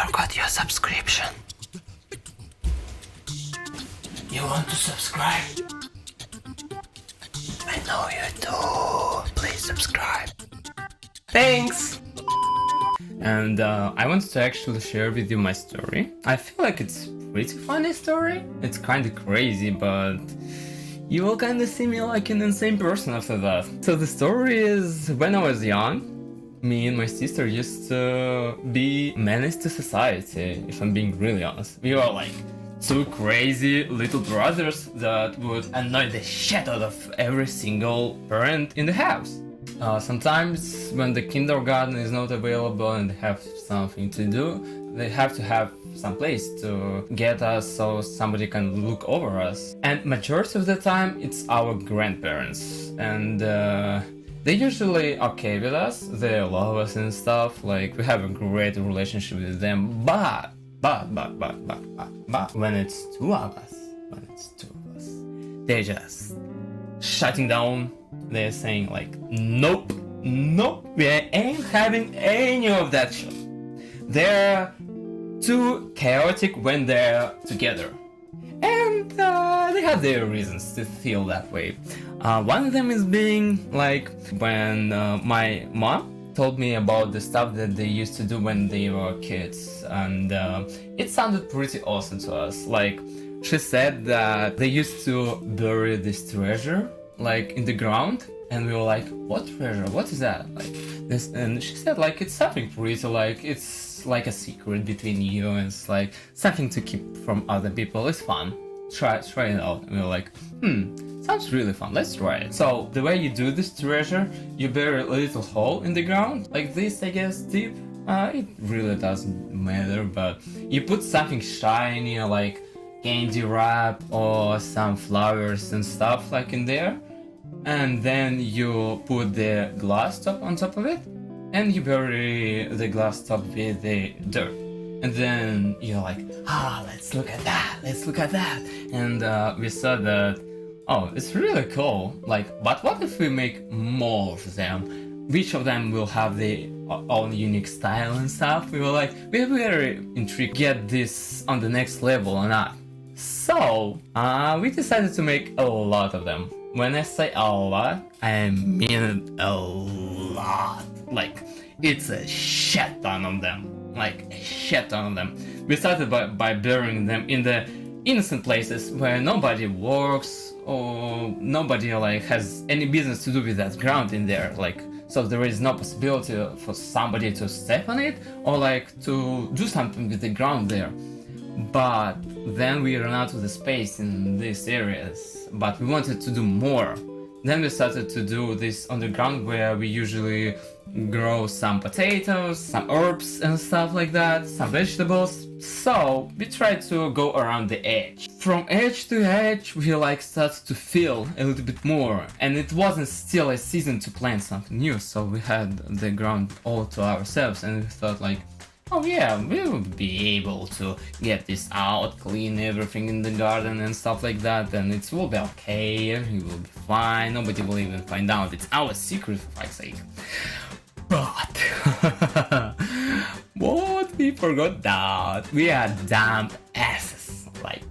forgot your subscription. You want to subscribe? I know you do. Please subscribe. Thanks! And I wanted to actually share with you my story. I feel like it's pretty funny story. It's kinda crazy, but you will kinda see me like an insane person after that. So the story is, when I was young, me and my sister used to be menace to society, if I'm being really honest. We were like two crazy little brothers that would annoy the shit out of every single parent in the house. Sometimes when the kindergarten is not available and they have something to do, they have to have some place to get us so somebody can look over us. And majority of the time it's our grandparents, and they're usually okay with us, they love us and stuff, like we have a great relationship with them, but when it's two of us, they're just shutting down. They're saying like, nope, we ain't having any of that shit. They're too chaotic when they're together, and they have their reasons to feel that way. One of them is being like when my mom told me about the stuff that they used to do when they were kids, and it sounded pretty awesome to us. Like, she said that they used to bury this treasure like in the ground, and we were like, what treasure, what is that, like this? And she said like, it's something pretty, like it's like a secret between you, and it's like something to keep from other people, it's fun, try it out. And we were like, sounds really fun, let's try it. So the way you do this treasure, you bury a little hole in the ground like this, I guess, deep. It really doesn't matter, but you put something shiny like candy wrap or some flowers and stuff like in there, and then you put the glass top on top of it, and you bury the glass top with the dirt, and then you're like, let's look at that, and we saw that, oh, it's really cool, like, but what if we make more of them? Each of them will have their own unique style and stuff. We were like, we're very intrigued, get this on the next level or not. So, we decided to make a lot of them. When I say a lot, I mean a lot. Like, it's a shit ton of them. Like, a shit ton of them. We started by burying them in the innocent places where nobody works or nobody like has any business to do with that ground in there. Like, so there is no possibility for somebody to step on it or like to do something with the ground there. But then we ran out of the space in these areas, but we wanted to do more. Then we started to do this underground where we usually grow some potatoes, some herbs and stuff like that, some vegetables. So we tried to go around the edge. From edge to edge we like started to feel a little bit more, and it wasn't still a season to plant something new, so we had the ground all to ourselves, and we thought like, oh yeah, we will be able to get this out, clean everything in the garden and stuff like that, and it will be okay, it will be fine, nobody will even find out, it's our secret for fuck's sake. But what we forgot that we are dumb asses, like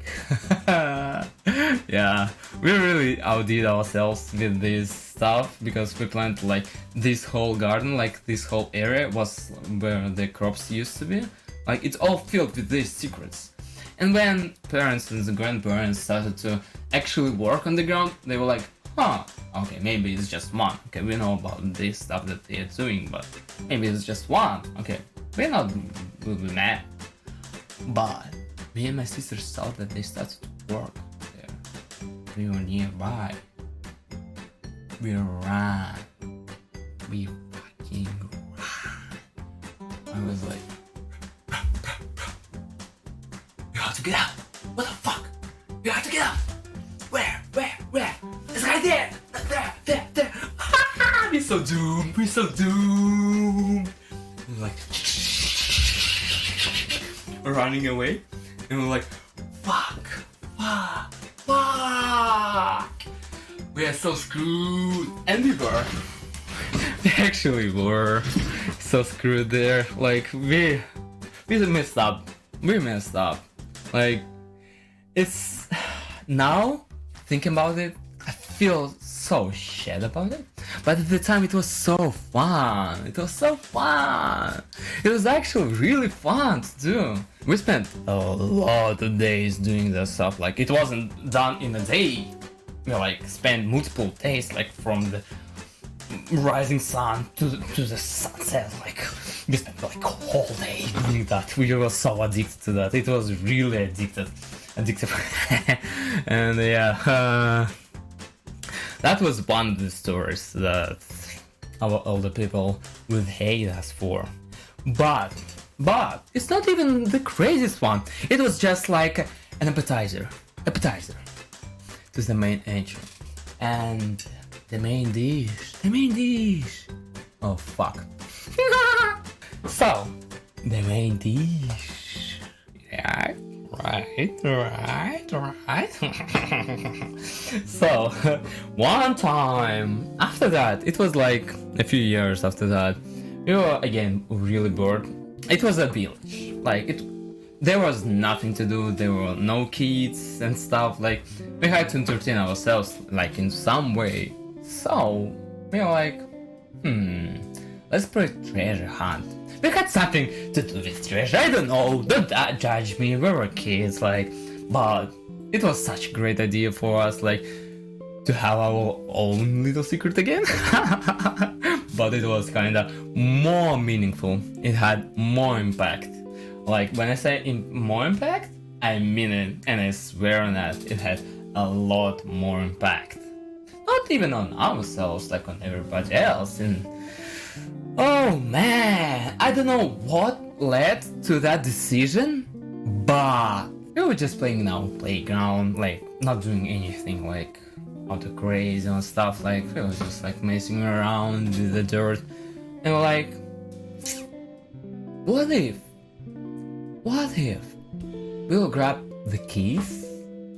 yeah, we really outdid ourselves with this stuff, because we planted like this whole garden, like this whole area was where the crops used to be, like it's all filled with these secrets. And when parents and the grandparents started to actually work on the ground, they were like, okay, maybe it's just one, okay, we know about this stuff that they're doing, but maybe it's just one, okay, we'll be mad. But me and my sister saw that they started to work there, we were nearby. We ran. We fucking ran. I was like, we have to get out. What the fuck? We have to get out. Where? It's right there. There. We're so doomed. We're like, running away. And we're like, fuck. We are so screwed. And we were. We actually were so screwed there. Like, we we messed up. We messed up. Like, it's now thinking about it, I feel so shit about it. But at the time, it was so fun. It was so fun. It was actually really fun to do. We spent a lot of days doing that stuff. Like, it wasn't done in a day. We like spent multiple days, like from the rising sun to the sunset. Like, we spent like a whole day doing that. We were so addicted to that. It was really addictive. And yeah, that was one of the stories that all the people would hate us for. But it's not even the craziest one. It was just like an appetizer to the main entry. And the main dish. Oh fuck. So, the main dish. Yeah, right. So, one time after that, it was like a few years after that, we were again really bored. It was a village. Like, there was nothing to do, there were no kids and stuff. Like, we had to entertain ourselves, like, in some way. So, we were like, let's play treasure hunt. We had something to do with treasure, I don't know, don't judge me, we were kids, like, but it was such a great idea for us, like, to have our own little secret again. But it was kinda more meaningful, it had more impact. Like, when I say more impact, I mean it, and I swear on that, it had a lot more impact. Not even on ourselves, like on everybody else. And oh man, I don't know what led to that decision, but we were just playing in our playground, like not doing anything like out of crazy and stuff. Like, we were just like messing around with the dirt, and we're like, what if we'll grab the keys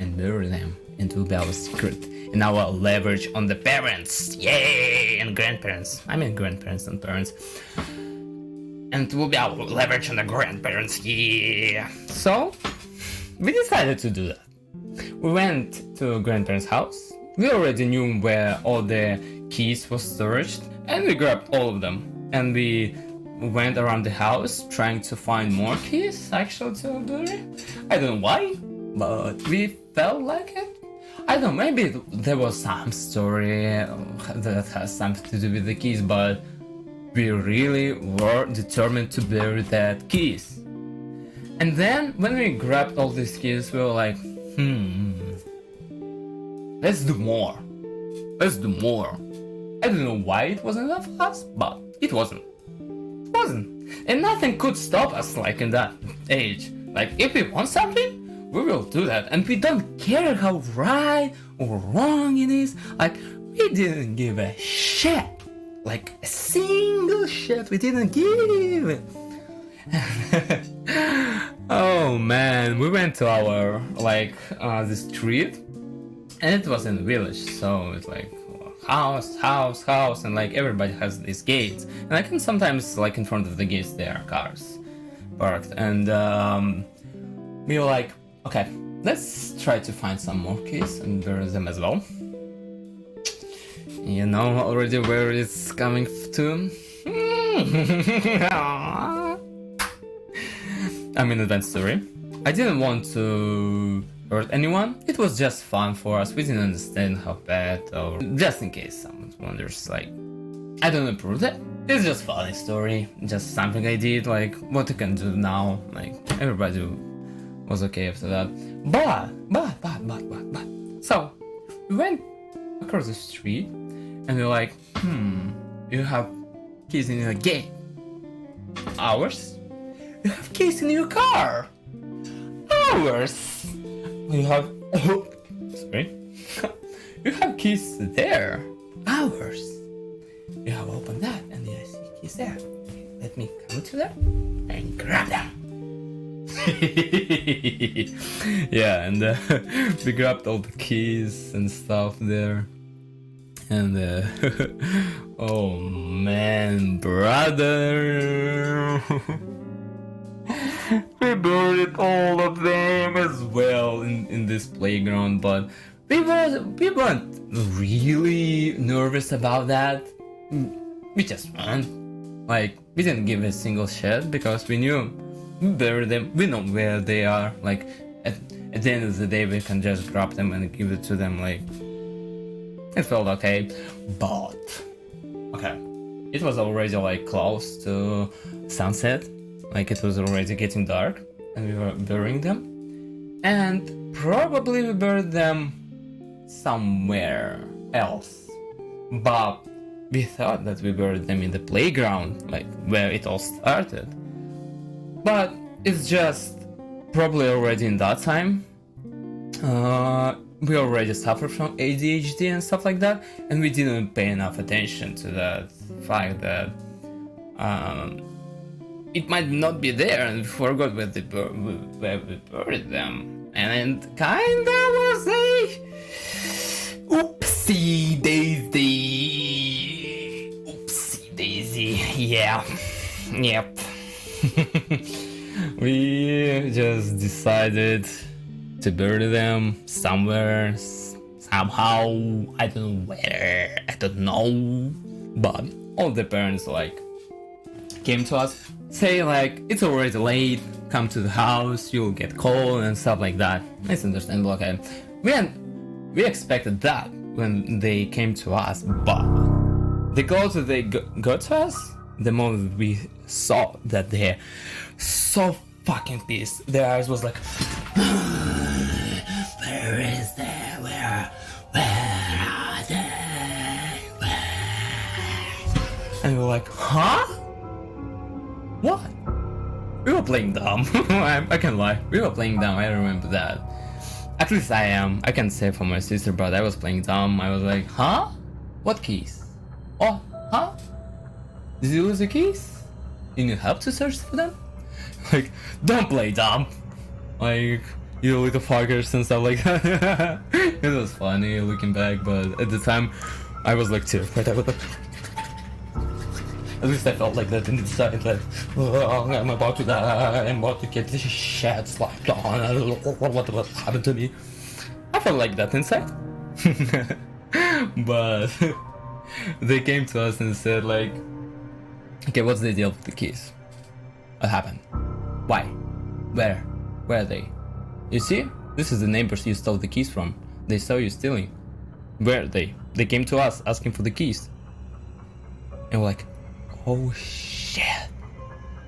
and bury them, and it will be our secret and our leverage on the parents, yay, and grandparents. I mean grandparents and parents. And it will be our leverage on the grandparents, yeah. So, we decided to do that. We went to grandparents' house. We already knew where all the keys were stored, and we grabbed all of them. And we went around the house trying to find more keys, actually, to bury. I don't know why, but we felt like it. I don't know, maybe there was some story that has something to do with the keys, but we really were determined to bury that keys. And then when we grabbed all these keys, we were like, let's do more. I don't know why it wasn't enough for us, but it wasn't. And nothing could stop us, like, in that age. Like, if we want something, we will do that, and we don't care how right or wrong it is. Like, we didn't give a shit, like a single shit we didn't give it. Oh man, we went to our the street, and it was in the village, so it's like house, and like everybody has these gates, and I can sometimes, like, in front of the gates there are cars parked, and we were like, okay, let's try to find some more keys and bury them as well. You know already where it's coming to. I mean, advanced story. I didn't want to hurt anyone. It was just fun for us. We didn't understand how bad, or just in case someone wonders, like, I don't approve that. It's just funny story, just something I did, like, what I can do now. Like, everybody was okay after that. But. So, we went across the street, and we're like, you have keys in your gate. Ours? You have keys in your car. Ours? You have... Oh, sorry. You have keys there. Ours? You have opened that, and you see keys there. Let me come to them and grab them. Yeah, and we grabbed all the keys and stuff there. And oh man, brother. buried all of them as well in this playground, but we weren't really nervous about that. We just went. Like, we didn't give a single shit because we knew we buried them, we know where they are. Like, at the end of the day, we can just grab them and give it to them. Like, it felt okay, but okay, it was already like close to sunset. Like, it was already getting dark, and we were burying them, and probably we buried them somewhere else, but we thought that we buried them in the playground, like where it all started. But it's just probably already in that time we already suffered from ADHD and stuff like that, and we didn't pay enough attention to that fact that it might not be there, and we forgot where we buried them, and it kinda was a oopsie daisy. Oopsie daisy, yeah, yep. We just decided to bury them somewhere, somehow. I don't know where, I don't know. But all the parents like came to us, say like, it's already late, come to the house, you'll get cold and stuff like that. It's understandable, okay. We expected that when they came to us, but the closer they got to us, the more we saw that they're so fucking pissed. Their eyes was like, where is they? Where are they? And we were like, huh? What? We were playing dumb. I can't lie. We were playing dumb. I remember that. At least I am. I can say for my sister, but I was playing dumb. I was like, huh? What keys? Oh, huh? Did you lose the keys? You need help to search for them? Like, don't play dumb. Like, you little fuckers and stuff like that. It was funny looking back, but at the time, I was like terrified. I was like, at least I felt like that inside, like, oh, I'm about to die, I'm about to get this shit slapped on, what happened to me? I felt like that inside. But they came to us and said like, okay, what's the deal with the keys? What happened? Why? Where? Where are they? You see? This is the neighbors you stole the keys from. They saw you stealing. Where are they? They came to us asking for the keys. And we're like, oh shit.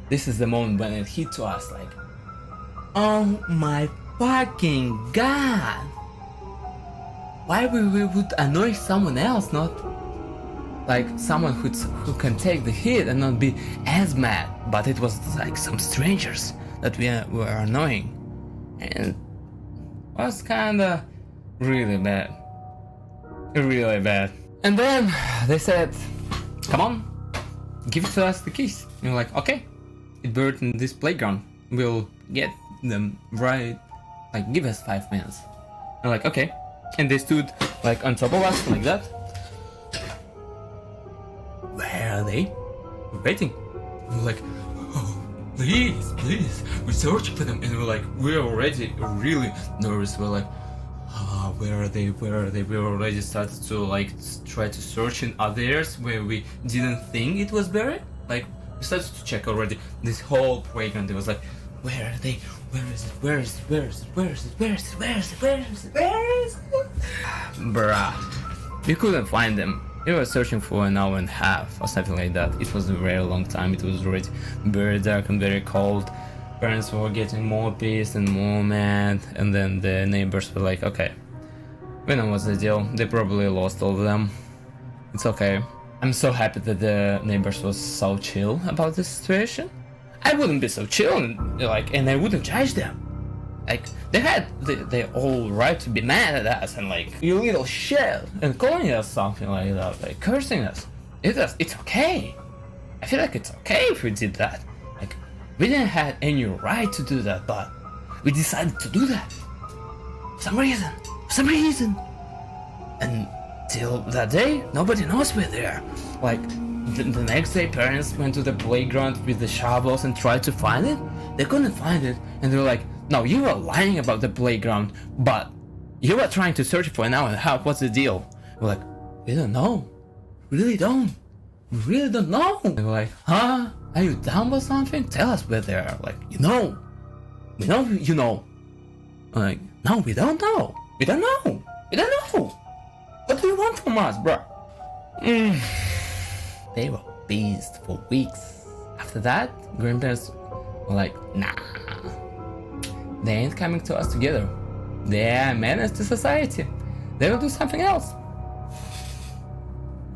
This is the moment when it hit to us like, oh my fucking god. Why we would annoy someone else, not like someone who can take the hit and not be as mad, but it was like some strangers that we were annoying, and was kinda really bad, really bad. And then they said, come on, give to us the keys. And we're like, okay, it buried in this playground, we'll get them right, like give us 5 minutes. And like, okay, and they stood like on top of us like that. Where are they? We're waiting. We're like, oh, please, we're searching for them. And we're already really nervous. We're like, oh, where are they? Where are they? We already started to like try to search in other areas where we didn't think it was buried. Like, we started to check already this whole playground. It was like, where are they? Where is it? Where is it? Where is it? Where is it? Where is it? Where is it? Where is it? Where is it? Bruh, we couldn't find them. We were searching for an hour and a half or something like that. It was a very long time. It was already very dark and very cold. Parents were getting more pissed and more mad, and then the neighbors were like, okay, we know what's the deal. They probably lost all of them. It's okay. I'm so happy that the neighbors was so chill about this situation. I wouldn't be so chill and I wouldn't judge them. Like, they had the all right to be mad at us and like, you little shit, and calling us something like that, like cursing us. It's okay. I feel like it's okay if we did that. Like, we didn't have any right to do that, but we decided to do that. For some reason. And till that day, nobody knows we're there. Like, the next day, parents went to the playground with the shovels and tried to find it. They couldn't find it, and they were like, "No, you were lying about the playground, but you were trying to search for an hour and a half. What's the deal?" We're like, "We don't know. We really don't. We really don't know." And we're like, "Huh? Are you dumb or something? Tell us where they are." Like, we know, you know. I'm like, "No, we don't know. We don't know. We don't know. What do you want from us, bro?" They were pissed for weeks. After that, grandparents were like, "Nah, they ain't coming to us together. They are a menace to society. They will do something else."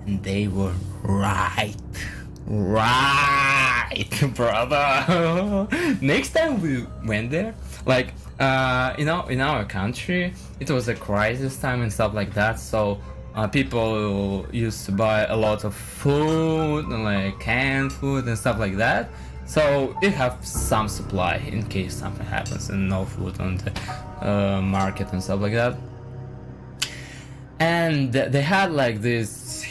And they were right. Right, brother. Next time we went there, like, in our country, it was a crisis time and stuff like that. So people used to buy a lot of food, like canned food and stuff like that. So you have some supply in case something happens and no food on the market and stuff like that. And they had like this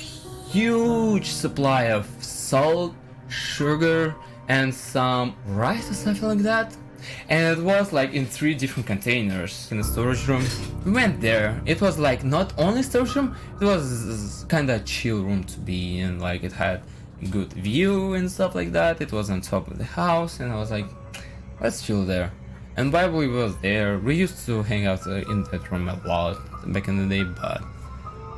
huge supply of salt, sugar, and some rice or something like that. And it was like in 3 different containers in the storage room. We went there. It was like not only storage room, it was kind of chill room to be in. Like it had good view and stuff like that. It was on top of the house, and I was like, let's chill there. And while we was there, we used to hang out in that room a lot back in the day, but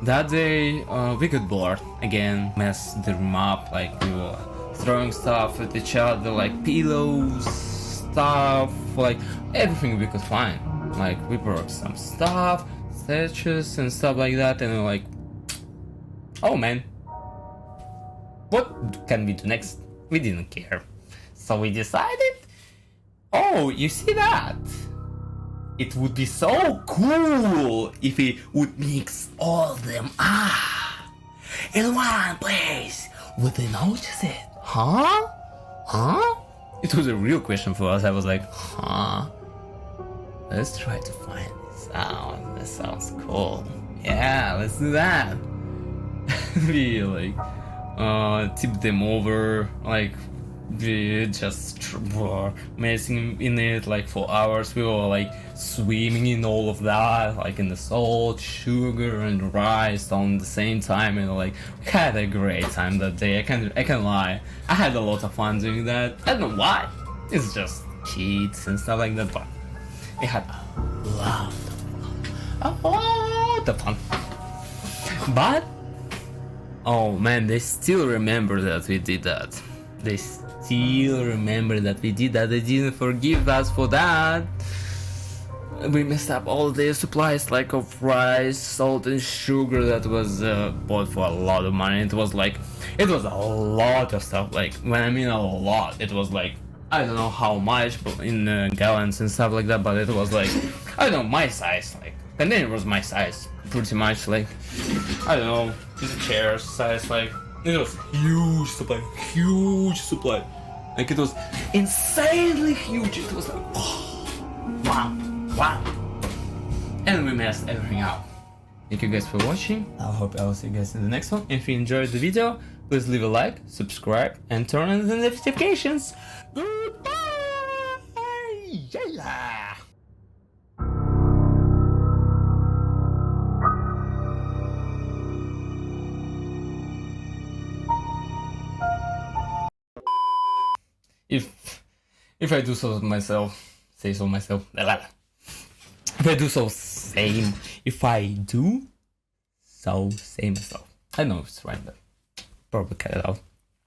that day we got bored again, messed the room up. Like we were throwing stuff at each other, like pillows, stuff, like everything we could find. Like we broke some stuff, statues and stuff like that, and we're like, oh man, what can we do next? We didn't care. So we decided, oh, you see that? It would be so cool if we would mix all of them in one place. Would they notice it? Huh? Huh? It was a real question for us. I was like, huh? Let's try to find this out. That sounds cool. Yeah, let's do that. We like tip them over, like we just were messing in it like for hours. We were like swimming in all of that, like in the salt, sugar, and rice on the same time, and like we had a great time that day. I can lie, I had a lot of fun doing that. I don't know why. It's just kids and stuff like that, but we had a lot of fun. But oh man, they still remember that we did that. They still remember that we did that. They didn't forgive us for that. We messed up all their supplies, like of rice, salt, and sugar that was bought for a lot of money. It was a lot of stuff. Like when I mean a lot, it was like I don't know how much, but in gallons and stuff like that. But it was like I don't know, my size. Like container was my size, pretty much. Like I don't know, the chair size. Like it was huge supply. Like it was insanely huge. It was like wow. And we messed everything up. Thank you guys for watching. I hope I will see you guys in the next one. If you enjoyed the video, please leave a like, subscribe, and turn on the notifications. Goodbye! Yeah! If I do so myself, say so myself. If I do so same, if I do so say myself. I know if it's right, but probably cut it out.